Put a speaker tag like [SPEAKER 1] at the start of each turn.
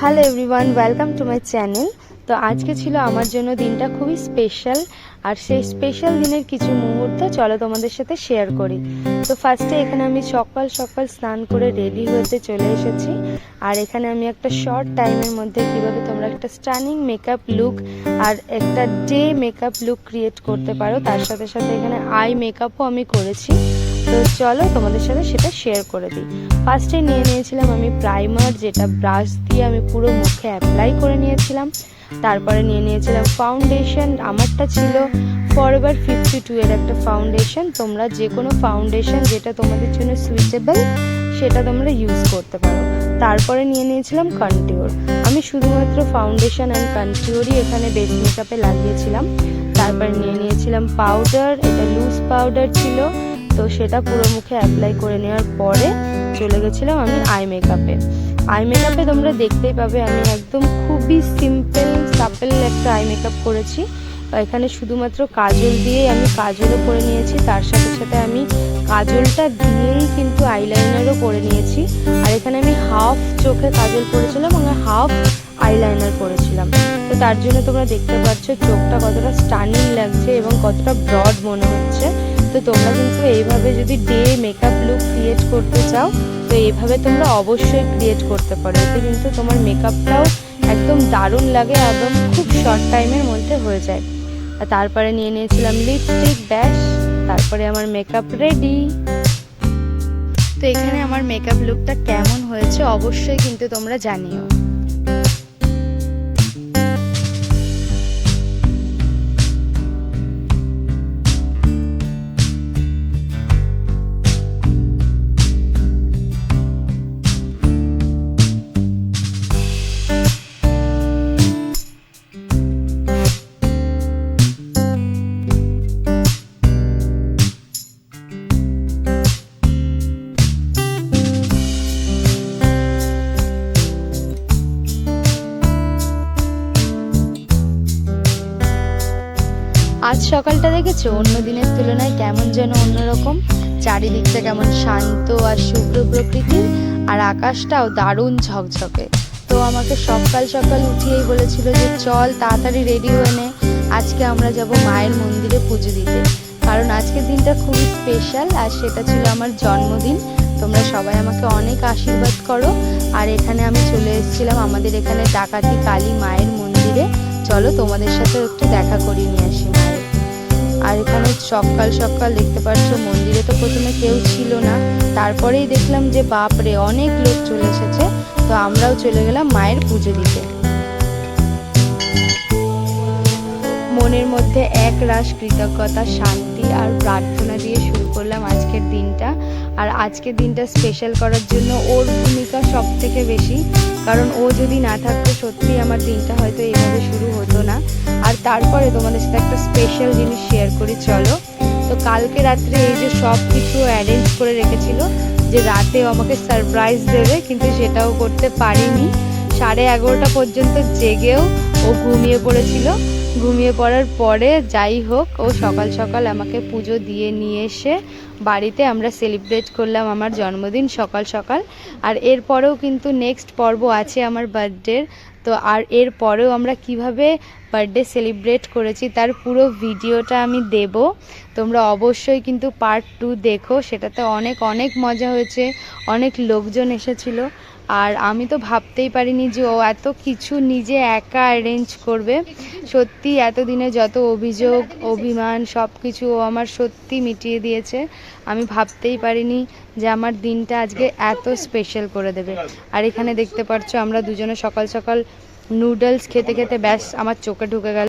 [SPEAKER 1] Hello everyone, welcome to my channel. তো আজকে ছিল আমার জন্য দিনটা খুবই স্পেশাল, আর সেই স্পেশাল দিনের কিছু মুহূর্ত চলো তোমাদের সাথে শেয়ার করি। তো ফার্স্টে এখানে আমি সকাল সকাল স্নান করে রেডি হতে চলে এসেছি, আর এখানে আমি একটা শর্ট টাইমের মধ্যে কিভাবে তোমরা একটা স্টানিং মেকআপ লুক আর একটা ডে মেকআপ লুক ক্রিয়েট করতে পারো, তার সাথে সাথে এখানে আই মেকআপও আমি করেছি। তো চলো তোমাদের সাথে সেটা শেয়ার করে দিই। ফার্স্টে নিয়েছিলাম আমি প্রাইমার, যেটা ব্রাশ দিয়ে আমি পুরো মুখে অ্যাপ্লাই করে নিয়েছিলাম। তারপরে নিয়েছিলাম ফাউন্ডেশন, আমারটা ছিল ফরএভার 52 এর একটা ফাউন্ডেশন। তোমরা যে কোনো ফাউন্ডেশন যেটা তোমাদের জন্য সুইটেবল সেটা তোমরা ইউজ করতে পারো। তারপরে নিয়েছিলাম কন্ট্যুর, আমি শুধুমাত্র ফাউন্ডেশন অ্যান্ড কন্ট্যুরই এখানে বেস মেকআপে লাগিয়েছিলাম। তারপরে নিয়েছিলাম পাউডার, এটা লুজ পাউডার ছিল, তো সেটা পুরো মুখে অ্যাপ্লাই করে নেওয়ার পরে চলে গেছিলাম আমি আই মেকআপে। আই মেকআপে তোমরা দেখতেই পাবে আমি একদম খুবই সিম্পল সাপেল একটা আই মেকআপ করেছি। এখানে শুধুমাত্র কাজল দিয়ে আমি কাজলও করে নিয়েছি, তার সাথে সাথে আমি কাজলটা দিয়েই কিন্তু আইলাইনারও করে নিয়েছি। আর এখানে আমি হাফ চোখে কাজল করেছিলাম এবং হাফ আইলাইনার করেছিলাম। তো তার জন্য তোমরা দেখতে পাচ্ছ চোখটা কতটা স্টানিং লাগছে এবং কতটা ব্রড মনে হচ্ছে। তো তোমরা কিন্তু এইভাবে যদি ডে মেকআপ লুক ক্রিয়েট করতে চাও তো এইভাবে তোমরা অবশ্যই ক্রিয়েট করতে পারো, এতে কিন্তু তোমার মেকআপটাও একদম দারুণ লাগে এবং খুব শর্ট টাইমের মধ্যে হয়ে যায়। আর তারপরে নিয়েছিলাম লিপস্টিক, ব্যাস তারপরে আমার মেকআপ রেডি। তো এখানে আমার মেকআপ লুকটা কেমন হয়েছে অবশ্যই কিন্তু তোমরা জানিও। আজ সকালটা দেখেছো অন্য দিনের তুলনায় কেমন যেন অন্যরকম, চারিদিকটা কেমন শান্ত আর শুভ্র প্রকৃতির, আর আকাশটাও দারুণ ঝকঝকে। তো আমাকে সকাল সকাল উঠিয়েই বলেছিল যে চল তাড়াতাড়ি রেডি হয়ে নে, আজকে আমরা যাব মায়ের মন্দিরে পুজো দিতে, কারণ আজকের দিনটা খুবই স্পেশাল আর সেটা ছিল আমার জন্মদিন। তোমরা সবাই আমাকে অনেক আশীর্বাদ করো। আর এখানে আমি চলে এসেছিলাম আমাদের এখানে ডাকাতি কালী মায়ের মন্দিরে, চলো তোমাদের সাথে একটু দেখা করিয়ে নিয়ে আসি মায়ের। আর এখানে সকাল সকাল দেখতে পাচ্ছ মন্দিরে তো প্রথমে কেউ ছিল না, তারপরেই দেখলাম যে বাপরে অনেক লোক চলে এসেছে। তো আমরাও চলে গেলাম মায়ের পুজো দিতে। মনের মধ্যে এক রাশ কৃতজ্ঞতা, শান্তি আর প্রার্থনা দিয়ে শুরু করলাম আজকের দিনটা। আর আজকের দিনটা স্পেশাল করার জন্য ওর ভূমিকা সব থেকে বেশি, কারণ ও যদি না থাকতো সত্যি আমার দিনটা হয়তো এইভাবে শুরু হতো না। আর তারপরে তোমাদের সাথে একটা স্পেশাল জিনিস শেয়ার করি চলো। তো কালকে রাত্রে এই যে সব কিছু অ্যারেঞ্জ করে রেখেছিল যে রাতেও আমাকে সারপ্রাইজ দেবে, কিন্তু সেটাও করতে পারিনি। 11:30 পর্যন্ত জেগেও ও ঘুমিয়ে পড়েছিল। ঘুমিয়ে পড়ার পরে যাই হোক ও সকাল সকাল আমাকে পুজো দিয়ে নিয়ে এসে বাড়িতে আমরা সেলিব্রেট করলাম আমার জন্মদিন সকাল সকাল। আর এরপরেও কিন্তু নেক্সট পর্ব আছে আমার বার্থডের। তো আর এর পরেও আমরা কিভাবে বার্থডে সেলিব্রেট করেছি তার পুরো ভিডিওটা আমি দেব, তোমরা অবশ্যই কিন্তু পার্ট 2 দেখো। সেটাতে অনেক অনেক মজা হয়েছে, অনেক লোকজন এসেছিলো। আর আমি তো ভাবতেই পারিনি যে ও এত কিছু নিজে একা অ্যারেঞ্জ করবে। সত্যি এতদিনে যত অভিযোগ অভিমান সব কিছু ও আমার সত্যি মিটিয়ে দিয়েছে। আমি ভাবতেই পারিনি যে আমার দিনটা আজকে এত স্পেশাল করে দেবে। আর এখানে দেখতে পাচ্ছ আমরা দুজনে সকাল সকাল নুডলস খেতে খেতে ব্যাস আমার চোখে ঢুকে গেল।